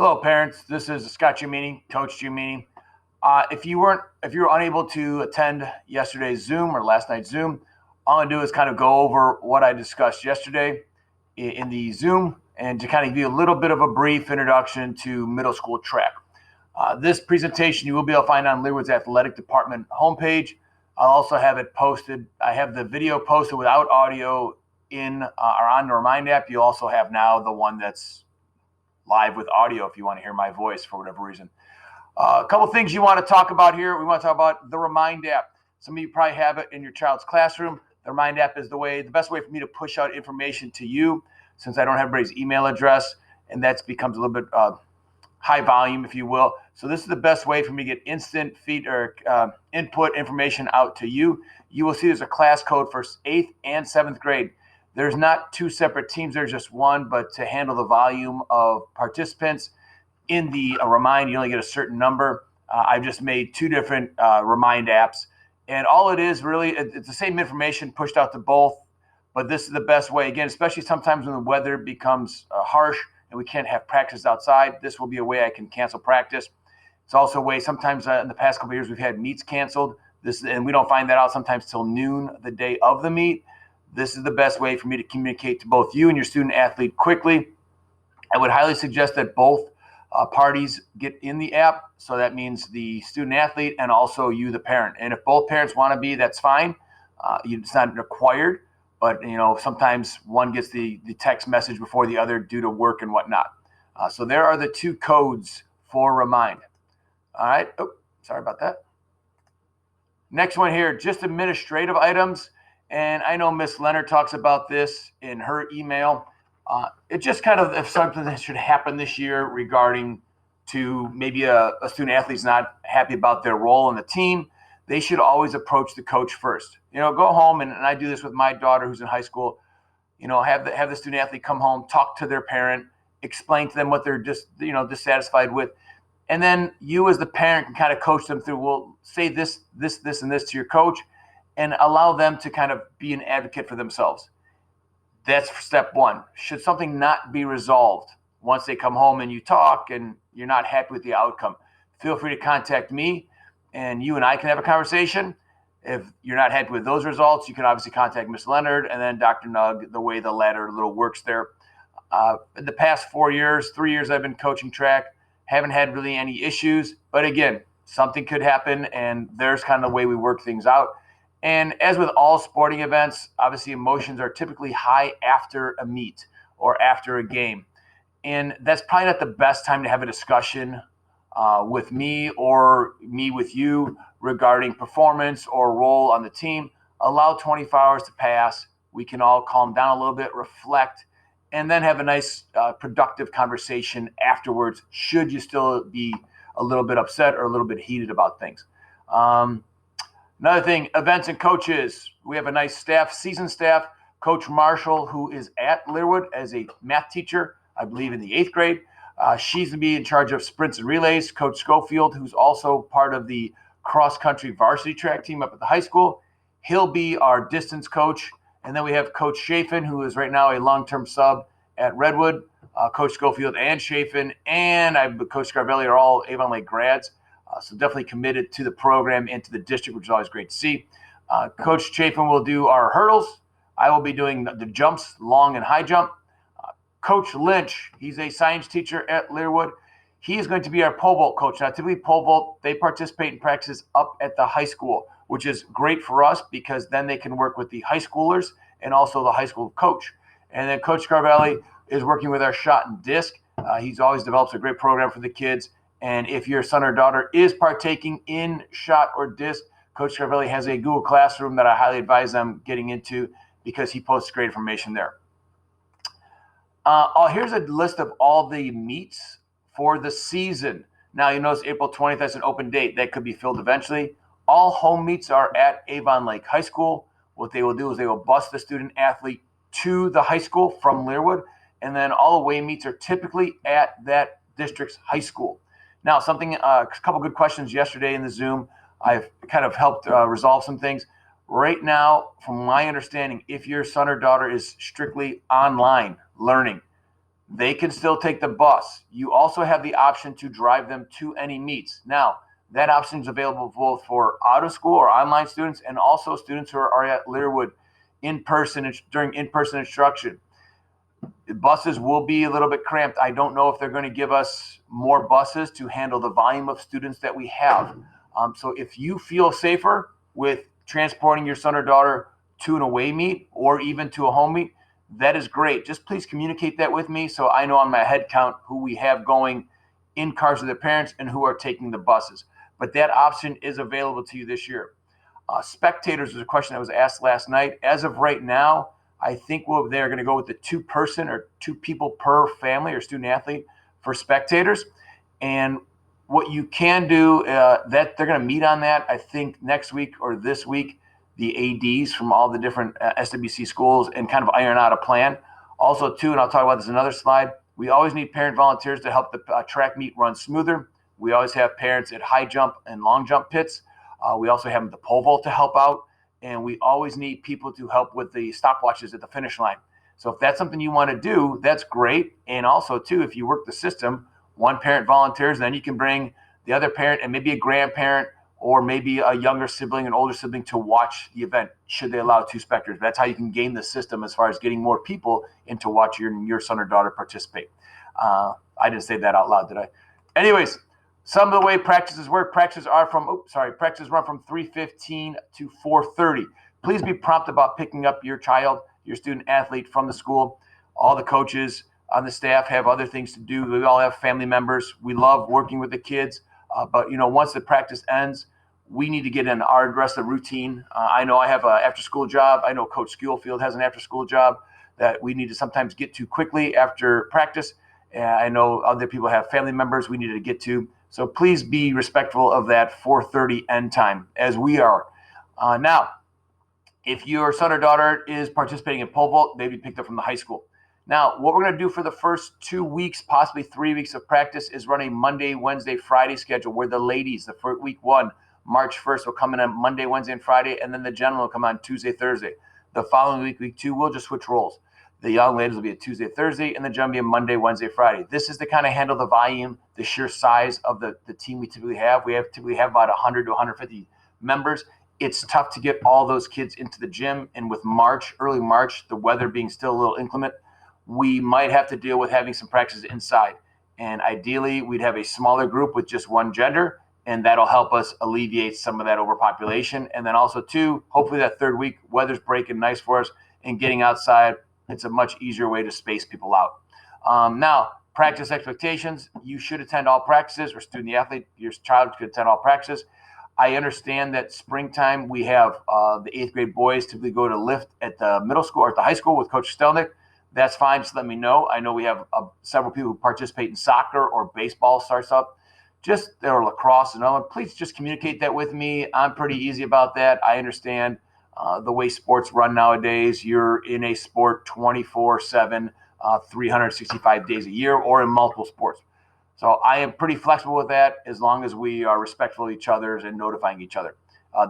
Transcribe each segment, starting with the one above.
Hello, parents. This is Scott Giumini, Coach Giumini. If you were unable to attend yesterday's Zoom or last night's Zoom, all I'm gonna do is kind of go over what I discussed yesterday in the Zoom, and to kind of give you a little bit of a brief introduction to middle school track. This presentation you will be able to find on Learwood's athletic department homepage. I'll also have it posted. I have the video posted without audio in or on the Remind app. You also have now the one that's live with audio if you want to hear my voice for whatever reason. A couple things you want to talk about here. We want to talk about the Remind app. Some of you probably have it in your child's classroom. The Remind app is the best way for me to push out information to you, since I don't have everybody's email address, and that becomes a little bit high volume, if you will. So this is the best way for me to get instant feed or input information out to you. You will see there's a class code for 8th and 7th grade. There's not two separate teams, there's just one, but to handle the volume of participants in the Remind, you only get a certain number. I've just made two different Remind apps, and all it is really, it's the same information pushed out to both, but this is the best way. Again, especially sometimes when the weather becomes harsh and we can't have practice outside, this will be a way I can cancel practice. It's also a way sometimes in the past couple of years we've had meets canceled, and we don't find that out sometimes till noon the day of the meet. This is the best way for me to communicate to both you and your student athlete quickly. I would highly suggest that both parties get in the app. So that means the student athlete and also you, the parent. And if both parents want to be, that's fine. It's not required, but sometimes one gets the text message before the other due to work and whatnot. So there are the two codes for Remind. All right. Oh, sorry about that. Next one here, just administrative items. And I know Miss Leonard talks about this in her email. It just kind of, if something that should happen this year regarding to maybe a student athlete's not happy about their role in the team, they should always approach the coach first. Go home, and I do this with my daughter who's in high school. Have the student athlete come home, talk to their parent, explain to them what they're dissatisfied with. And then you as the parent can kind of coach them through, well, say this, and this to your coach, and allow them to kind of be an advocate for themselves. That's step one. Should something not be resolved once they come home and you talk and you're not happy with the outcome, feel free to contact me and you and I can have a conversation. If you're not happy with those results, you can obviously contact Ms. Leonard and then Dr. Nug, the way the ladder little works there. In the past 3 years I've been coaching track, haven't had really any issues. But again, something could happen, and there's kind of the way we work things out. And as with all sporting events, obviously emotions are typically high after a meet or after a game. And that's probably not the best time to have a discussion with me or me with you regarding performance or role on the team. Allow 24 hours to pass. We can all calm down a little bit, reflect, and then have a nice productive conversation afterwards, should you still be a little bit upset or a little bit heated about things. Another thing, events and coaches. We have a nice staff, seasoned staff. Coach Marshall, who is at Learwood as a math teacher, I believe in the 8th grade. She's going to be in charge of sprints and relays. Coach Schofield, who's also part of the cross-country varsity track team up at the high school. He'll be our distance coach. And then we have Coach Chafin, who is right now a long-term sub at Redwood. Coach Schofield and Chafin and Coach Scarvelli are all Avon Lake grads. So definitely committed to the program and to the district, which is always great to see. Coach Chafin will do our hurdles. I will be doing the jumps, long and high jump. Coach Lynch, he's a science teacher at Learwood. He is going to be our pole vault coach. Now, typically pole vault, they participate in practices up at the high school, which is great for us because then they can work with the high schoolers and also the high school coach. And then Coach Scarvelli is working with our shot and disc. He's always develops a great program for the kids. And if your son or daughter is partaking in shot or disc, Coach Scarvelli has a Google Classroom that I highly advise them getting into because he posts great information there. Here's a list of all the meets for the season. Now, you notice April 20th, that's an open date. That could be filled eventually. All home meets are at Avon Lake High School. What they will do is they will bus the student athlete to the high school from Learwood, and then all away meets are typically at that district's high school. Now, a couple good questions yesterday in the Zoom. I've kind of helped resolve some things. Right now, from my understanding, if your son or daughter is strictly online learning, they can still take the bus. You also have the option to drive them to any meets. Now, that option is available both for out of school or online students and also students who are at Learwood during in-person instruction. The buses will be a little bit cramped. I don't know if they're going to give us more buses to handle the volume of students that we have. So if you feel safer with transporting your son or daughter to an away meet or even to a home meet, that is great. Just please communicate that with me so I know on my head count who we have going in cars with their parents and who are taking the buses. But that option is available to you this year. Spectators was a question that was asked last night. As of right now, I think they're going to go with the 2-person or 2 people per family or student athlete for spectators. And what you can do, that they're going to meet on that, I think next week or this week, the ADs from all the different SWC schools and kind of iron out a plan. Also, too, and I'll talk about this in another slide, we always need parent volunteers to help the track meet run smoother. We always have parents at high jump and long jump pits. We also have the pole vault to help out. And we always need people to help with the stopwatches at the finish line. So if that's something you want to do, that's great. And also, too, if you work the system, one parent volunteers, then you can bring the other parent and maybe a grandparent or maybe a younger sibling, an older sibling to watch the event, should they allow 2 spectators. That's how you can game the system as far as getting more people in to watch your son or daughter participate. I didn't say that out loud, did I? Anyways, some of the way practices work, practices run from 3:15 to 4:30. Please be prompt about picking up your child, your student athlete from the school. All the coaches on the staff have other things to do. We all have family members. We love working with the kids. But once the practice ends, we need to get in our rest of the routine. I know I have an after-school job. I know Coach Schoolfield has an after-school job that we need to sometimes get to quickly after practice. And I know other people have family members we need to get to. So please be respectful of that 4:30 end time, as we are. Now, if your son or daughter is participating in pole vault, they'd be picked up from the high school. Now, what we're going to do for the first 2 weeks, possibly 3 weeks of practice, is run a Monday, Wednesday, Friday schedule where the ladies, the first week 1, March 1st, will come in on Monday, Wednesday, and Friday, and then the gentlemen will come on Tuesday, Thursday. The following week, week 2, we'll just switch roles. The young ladies will be a Tuesday, Thursday, and the gentlemen will be a Monday, Wednesday, Friday. This is to kind of handle the volume, the sheer size of the team we typically have. We typically have about 100 to 150 members. It's tough to get all those kids into the gym, and with early March, the weather being still a little inclement, we might have to deal with having some practices inside. And ideally, we'd have a smaller group with just one gender, and that'll help us alleviate some of that overpopulation. And then also, too, hopefully that 3rd week, weather's breaking nice for us, and getting outside, it's a much easier way to space people out. Now, practice expectations. You should attend all practices, or student athlete, your child should attend all practices. I understand that springtime, we have the 8th grade boys typically go to lift at the middle school or at the high school with Coach Stelnick. That's fine. Just let me know. I know we have several people who participate in soccer or baseball starts up, or lacrosse and all. Please just communicate that with me. I'm pretty easy about that. I understand the way sports run nowadays. You're in a sport 24/7, 365 days a year, or in multiple sports. So I am pretty flexible with that as long as we are respectful of each other and notifying each other.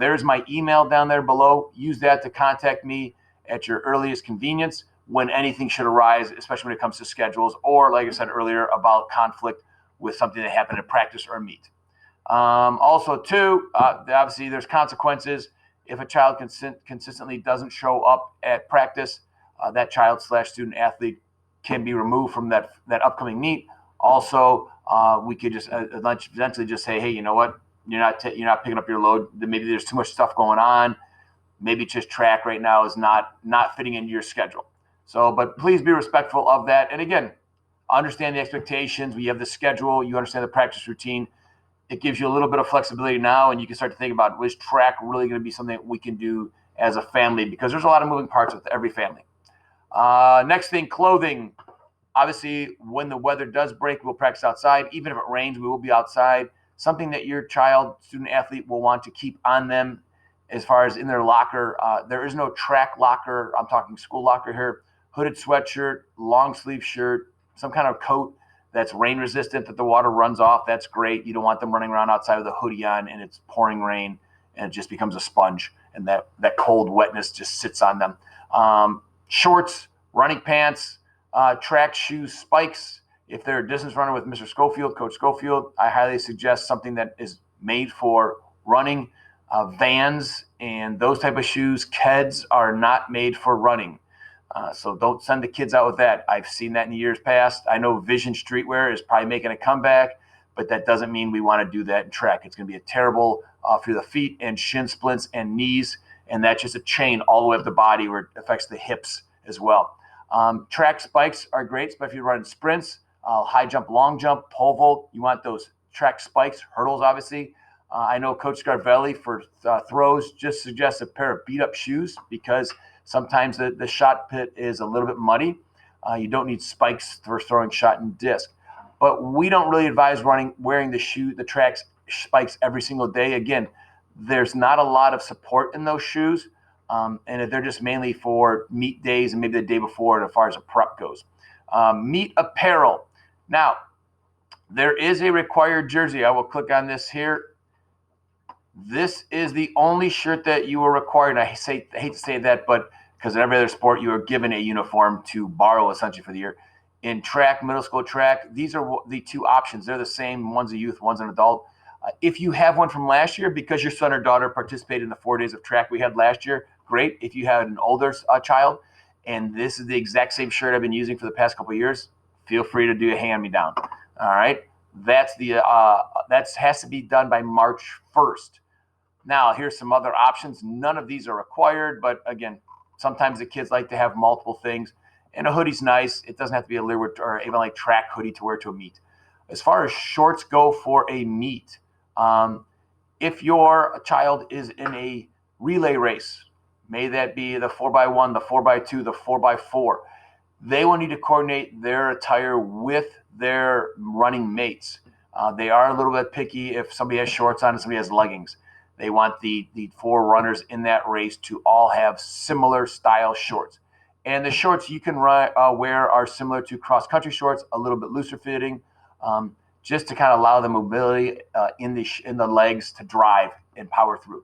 There's my email down there below. Use that to contact me at your earliest convenience when anything should arise, especially when it comes to schedules or, like I said earlier, about conflict with something that happened at practice or meet. Also, too, obviously there's consequences. If a child consistently doesn't show up at practice, that child/student athlete can be removed from that upcoming meet. Also, we could just eventually just say, hey, you know what? You're not picking up your load. Maybe there's too much stuff going on. Maybe just track right now is not fitting into your schedule. So, but please be respectful of that. And again, understand the expectations. We have the schedule. You understand the practice routine. It gives you a little bit of flexibility now, and you can start to think about, is track really going to be something that we can do as a family? Because there's a lot of moving parts with every family. Next thing, clothing. Obviously, when the weather does break, we'll practice outside. Even if it rains, we will be outside. Something that your child, student athlete, will want to keep on them as far as in their locker. There is no track locker. I'm talking school locker here. Hooded sweatshirt, long sleeve shirt, some kind of coat that's rain resistant that the water runs off. That's great. You don't want them running around outside with a hoodie on and it's pouring rain and it just becomes a sponge and that cold wetness just sits on them. Shorts, running pants, Track shoe spikes. If they're a distance runner with Mr. Schofield, Coach Schofield, I highly suggest something that is made for running. Vans and those type of shoes, Keds, are not made for running. So don't send the kids out with that. I've seen that in years past. I know Vision Streetwear is probably making a comeback, but that doesn't mean we want to do that in track. It's going to be a terrible for the feet and shin splints and knees, and that's just a chain all the way up the body where it affects the hips as well. Track spikes are great, especially if you're running sprints, high jump, long jump, pole vault. You want those track spikes, hurdles, obviously. I know Coach Scarvelli for throws just suggests a pair of beat-up shoes because sometimes the shot pit is a little bit muddy. You don't need spikes for throwing shot and disc. But we don't really advise wearing the track spikes every single day. Again, there's not a lot of support in those shoes, and they're just mainly for meet days and maybe the day before as far as a prep goes. Meet apparel. Now, there is a required jersey. I will click on this here. This is the only shirt that you are required. And I hate to say that, but because in every other sport, you are given a uniform to borrow essentially for the year. In track, middle school track, these are the two options. They're the same. One's a youth, one's an adult. If you have one from last year, because your son or daughter participated in the 4 days of track we had last year, great. If you had an older child, and this is the exact same shirt I've been using for the past couple of years, feel free to do a hand-me-down. All right, that has to be done by March 1st. Now, here's some other options. None of these are required, but again, sometimes the kids like to have multiple things. And a hoodie's nice. It doesn't have to be a Leeward or even like track hoodie to wear to a meet. As far as shorts go for a meet, if your child is in a relay race, may that be the 4x1, the 4x2, the 4x4, they will need to coordinate their attire with their running mates. They are a little bit picky if somebody has shorts on and somebody has leggings. They want the 4 runners in that race to all have similar style shorts. And the shorts you can wear are similar to cross-country shorts, a little bit looser fitting, just to kind of allow the mobility in the legs to drive and power through.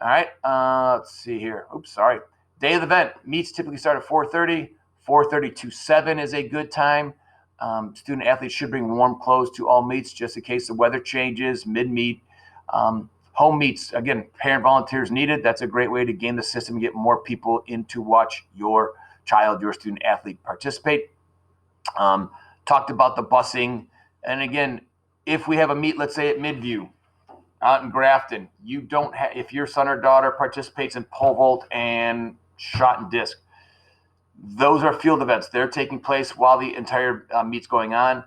All right, let's see here. Oops, sorry. Day of the event. Meets typically start at 4:30. 4:30 to 7 is a good time. Student athletes should bring warm clothes to all meets just in case the weather changes mid-meet. Home meets, again, parent volunteers needed. That's a great way to game the system and get more people in to watch your child, your student athlete participate. Talked about the busing. And again, if we have a meet, let's say at Midview, out in Grafton, you don't have, if your son or daughter participates in pole vault and shot and disc, those are field events. They're taking place while the entire meet's going on.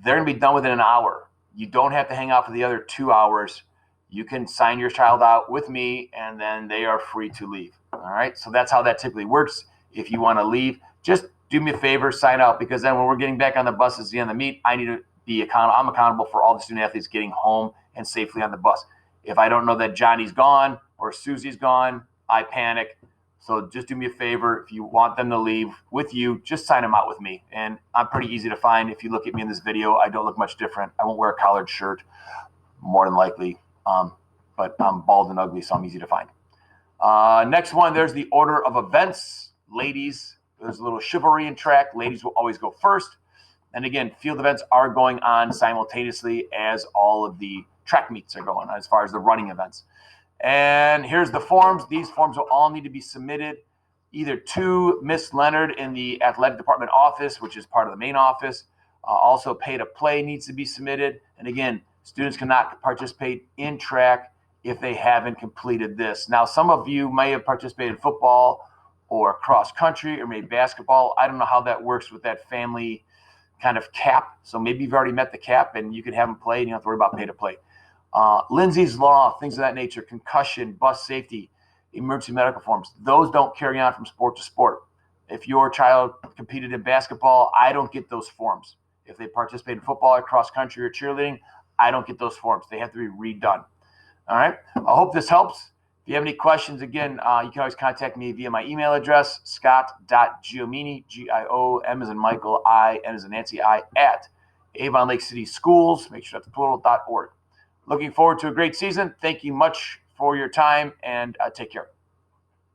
They're going to be done within an hour. You don't have to hang out for the other 2 hours. You can sign your child out with me, and then they are free to leave. All right, so that's how that typically works. If you want to leave, just do me a favor, sign out, because then when we're getting back on the bus at the end of the meet, I need to be accountable. I'm accountable for all the student athletes getting home and safely on the bus. If I don't know that Johnny's gone or Susie's gone, I panic. So just do me a favor. If you want them to leave with you, just sign them out with me. And I'm pretty easy to find. If you look at me in this video, I don't look much different. I won't wear a collared shirt, more than likely. But I'm bald and ugly, so I'm easy to find. Next one, there's the order of events. Ladies, there's a little chivalry in track. Ladies will always go first. And again, field events are going on simultaneously as all of the track meets are going on as far as the running events. And here's the forms. These forms will all need to be submitted either to Miss Leonard in the athletic department office, which is part of the main office. Also, pay to play needs to be submitted. And again, students cannot participate in track if they haven't completed this. Now, some of you may have participated in football or cross country or maybe basketball. I don't know how that works with that family kind of cap. So maybe you've already met the cap and you can have them play and you don't have to worry about pay to play. Lindsay's Law, things of that nature, concussion, bus safety, emergency medical forms, those don't carry on from sport to sport. If your child competed in basketball, I don't get those forms. If they participate in football or cross country or cheerleading, I don't get those forms. They have to be redone. All right. I hope this helps. If you have any questions, again, you can always contact me via my email address, scott.giomini, G-I-O-M as in Michael, I-N as in Nancy, I, at Avon Lake City Schools, make sure that's plural.org. Looking forward to a great season. Thank you much for your time, and take care.